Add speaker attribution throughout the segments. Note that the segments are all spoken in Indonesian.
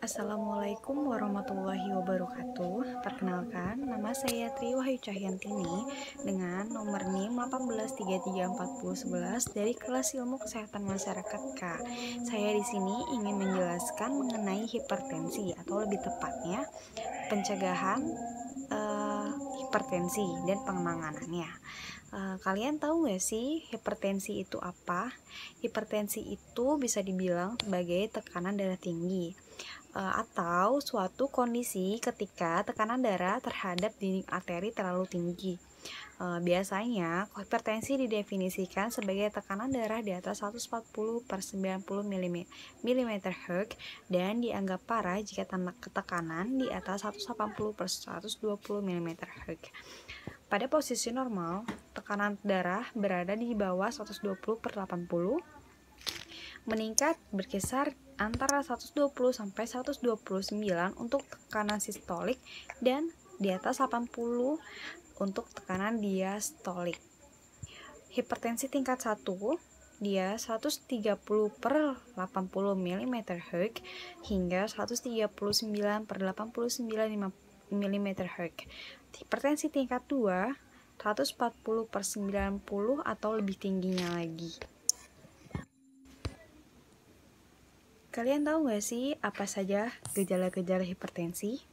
Speaker 1: Assalamualaikum warahmatullahi wabarakatuh. Perkenalkan, nama saya Tri Wahyu Cahyantini dengan nomor NIM 18334011 dari kelas Ilmu Kesehatan Masyarakat K. Saya di sini ingin menjelaskan mengenai hipertensi atau lebih tepatnya pencegahan hipertensi dan penanganannya. Kalian tahu gak sih hipertensi itu apa? Hipertensi itu bisa dibilang sebagai tekanan darah tinggi atau suatu kondisi ketika tekanan darah terhadap dinding arteri terlalu tinggi. Biasanya hipertensi didefinisikan sebagai tekanan darah di atas 140/90 mm dan dianggap parah jika tekanan di atas 180/120 mm. Pada posisi normal, tekanan darah berada di bawah 120/80, meningkat berkisar antara 120 sampai 129 untuk tekanan sistolik dan di atas 80 untuk tekanan diastolik. Hipertensi tingkat 1 dia 130/80 mm/Hg hingga 139/89 mm/Hg. Hipertensi tingkat 2 140/90 atau lebih tingginya lagi. Kalian tahu gak sih apa saja gejala-gejala hipertensi?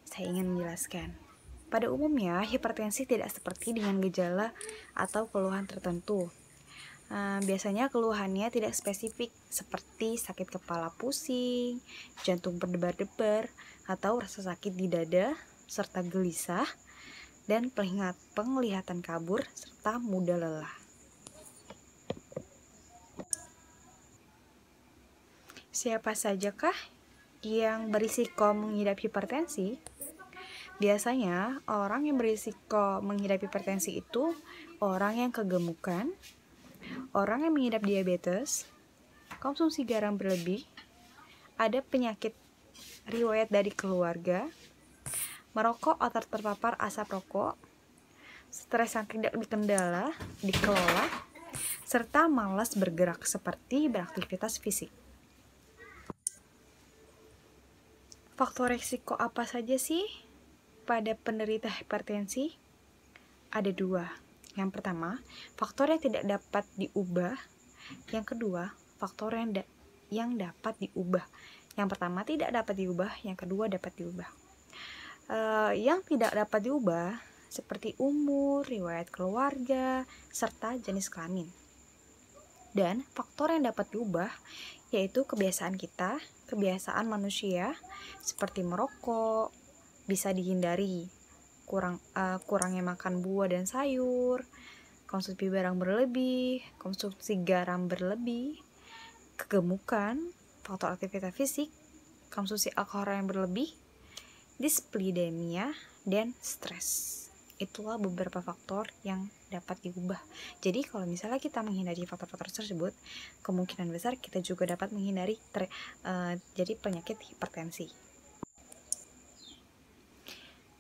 Speaker 1: Saya ingin menjelaskan. Pada umumnya, hipertensi tidak seperti dengan gejala atau keluhan tertentu. Biasanya keluhannya tidak spesifik seperti sakit kepala pusing, jantung berdebar-debar, atau rasa sakit di dada, serta gelisah, dan penglihatan kabur, serta mudah lelah. Siapa sajakah yang berisiko mengidap hipertensi? Biasanya, orang yang berisiko mengidap hipertensi itu orang yang kegemukan, orang yang mengidap diabetes, konsumsi garam berlebih, ada penyakit riwayat dari keluarga, merokok atau terpapar asap rokok, stres yang tidak dikelola, serta malas bergerak seperti beraktivitas fisik. Faktor risiko apa saja sih pada penderita hipertensi? Ada 2. Yang pertama, faktor yang tidak dapat diubah. Yang kedua, faktor yang dapat diubah. Yang pertama tidak dapat diubah, yang kedua dapat diubah. Yang tidak dapat diubah seperti umur, riwayat keluarga, serta jenis kelamin. Dan faktor yang dapat diubah yaitu kebiasaan kita, kebiasaan manusia seperti merokok, bisa dihindari, kurangnya makan buah dan sayur, konsumsi barang berlebih, konsumsi garam berlebih, kegemukan, faktor aktivitas fisik, konsumsi alkohol yang berlebih, dislipidemia, dan stres. Itulah beberapa faktor yang dapat diubah. Jadi kalau misalnya kita menghindari faktor-faktor tersebut, kemungkinan besar kita juga dapat menghindari jadi penyakit hipertensi.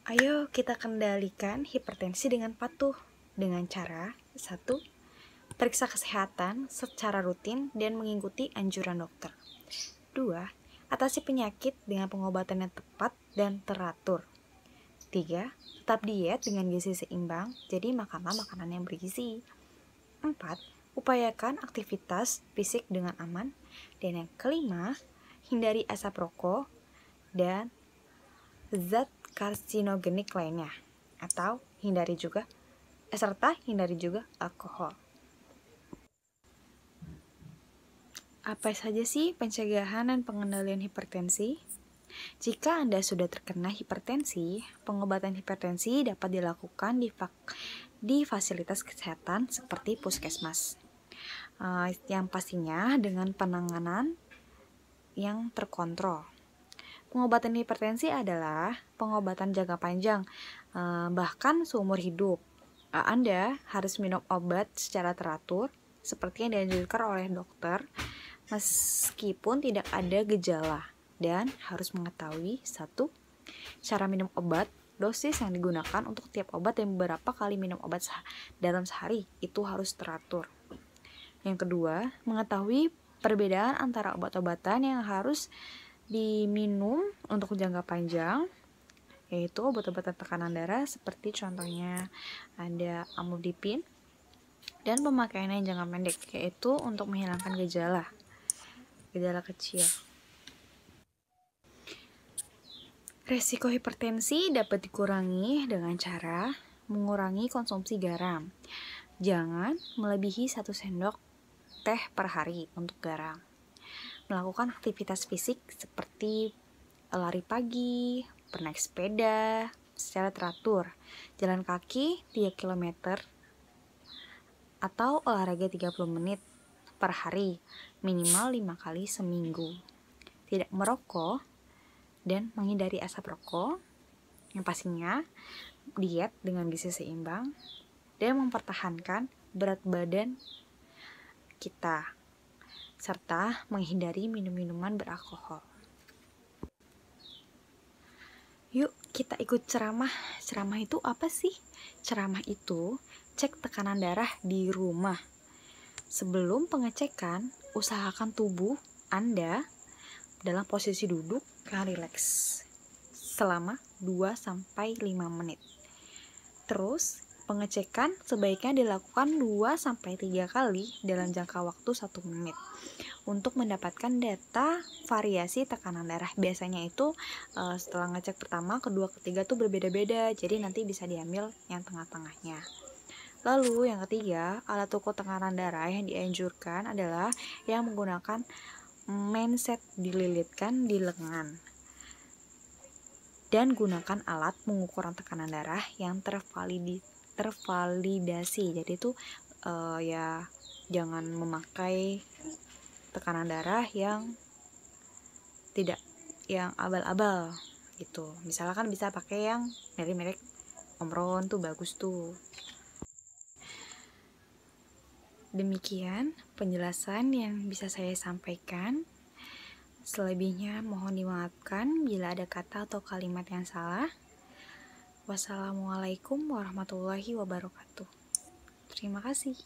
Speaker 1: Ayo kita kendalikan hipertensi dengan patuh dengan cara 1. Periksa kesehatan secara rutin dan mengikuti anjuran dokter. 2. Atasi penyakit dengan pengobatan yang tepat dan teratur. 3. Tetap diet dengan gizi seimbang, jadi makanlah makanan yang bergizi. 4. Upayakan aktivitas fisik dengan aman. Dan yang kelima, hindari asap rokok dan zat karsinogenik lainnya, atau hindari juga alkohol. Apa saja sih pencegahan dan pengendalian hipertensi? Jika Anda sudah terkena hipertensi, pengobatan hipertensi dapat dilakukan di fasilitas kesehatan seperti puskesmas. Yang pastinya dengan penanganan yang terkontrol. Pengobatan hipertensi adalah pengobatan jangka panjang, bahkan seumur hidup. Anda harus minum obat secara teratur, seperti yang dianjurkan oleh dokter, meskipun tidak ada gejala. Dan harus mengetahui 1. Cara minum obat, dosis yang digunakan untuk tiap obat dan beberapa kali minum obat dalam sehari itu harus teratur. Yang kedua, mengetahui perbedaan antara obat-obatan yang harus diminum untuk jangka panjang, yaitu obat-obatan tekanan darah seperti contohnya ada amlodipin, dan pemakaiannya jangka pendek, yaitu untuk menghilangkan gejala kecil. Resiko hipertensi dapat dikurangi dengan cara mengurangi konsumsi garam. Jangan melebihi 1 sendok teh per hari untuk garam. Melakukan aktivitas fisik seperti lari pagi, bernaik sepeda secara teratur, jalan kaki 3 km, atau olahraga 30 menit per hari, minimal 5 kali seminggu. Tidak merokok dan menghindari asap rokok. Yang pastinya diet dengan gizi seimbang dan mempertahankan berat badan kita, serta menghindari minum-minuman beralkohol. Yuk kita ikut ceramah. Ceramah itu apa sih? Ceramah itu cek tekanan darah di rumah. Sebelum pengecekan, usahakan tubuh Anda dalam posisi duduk yang rileks selama 2-5 menit. Terus, pengecekan sebaiknya dilakukan 2-3 kali dalam jangka waktu 1 menit untuk mendapatkan data variasi tekanan darah. Biasanya itu setelah ngecek pertama, kedua, ketiga tuh berbeda-beda, jadi nanti bisa diambil yang tengah-tengahnya. Lalu yang ketiga, alat ukur tekanan darah yang dianjurkan adalah yang menggunakan manset dililitkan di lengan, dan gunakan alat pengukuran tekanan darah yang tervalidasi. Jadi itu ya jangan memakai tekanan darah yang tidak, yang abal-abal gitu. Misalkan bisa pakai yang merek Omron tuh bagus tuh. Demikian penjelasan yang bisa saya sampaikan. Selebihnya mohon dimaafkan bila ada kata atau kalimat yang salah. Wassalamualaikum warahmatullahi wabarakatuh. Terima kasih.